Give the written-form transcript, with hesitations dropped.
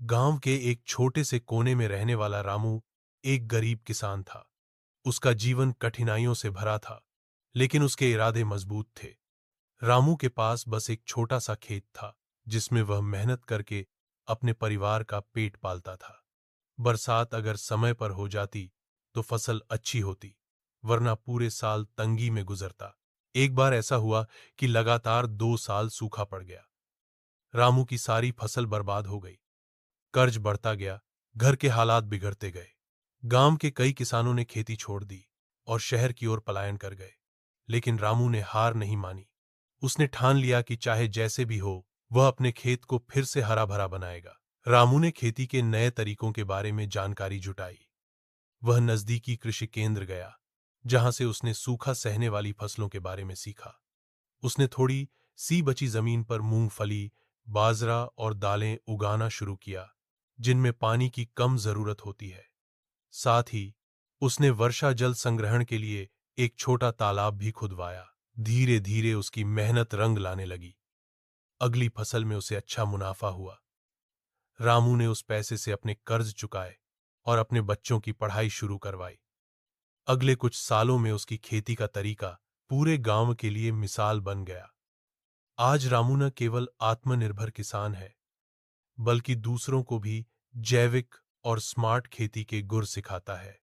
गांव के एक छोटे से कोने में रहने वाला रामू एक गरीब किसान था। उसका जीवन कठिनाइयों से भरा था, लेकिन उसके इरादे मजबूत थे। रामू के पास बस एक छोटा सा खेत था, जिसमें वह मेहनत करके अपने परिवार का पेट पालता था। बरसात अगर समय पर हो जाती तो फसल अच्छी होती, वरना पूरे साल तंगी में गुजरता। एक बार ऐसा हुआ कि लगातार 2 साल सूखा पड़ गया। रामू की सारी फसल बर्बाद हो गई। कर्ज बढ़ता गया, घर के हालात बिगड़ते गए। गांव के कई किसानों ने खेती छोड़ दी और शहर की ओर पलायन कर गए। लेकिन रामू ने हार नहीं मानी। उसने ठान लिया कि चाहे जैसे भी हो, वह अपने खेत को फिर से हरा भरा बनाएगा। रामू ने खेती के नए तरीकों के बारे में जानकारी जुटाई। वह नजदीकी कृषि केंद्र गया, जहां से उसने सूखा सहने वाली फसलों के बारे में सीखा। उसने थोड़ी सी बची जमीन पर मूंगफली, बाजरा और दालें उगाना शुरू किया, जिनमें पानी की कम जरूरत होती है। साथ ही उसने वर्षा जल संग्रहण के लिए एक छोटा तालाब भी खुदवाया। धीरे धीरे उसकी मेहनत रंग लाने लगी। अगली फसल में उसे अच्छा मुनाफा हुआ। रामू ने उस पैसे से अपने कर्ज चुकाए और अपने बच्चों की पढ़ाई शुरू करवाई। अगले कुछ सालों में उसकी खेती का तरीका पूरे गांव के लिए मिसाल बन गया। आज रामू न केवल आत्मनिर्भर किसान है, बल्कि दूसरों को भी जैविक और स्मार्ट खेती के गुर सिखाता है।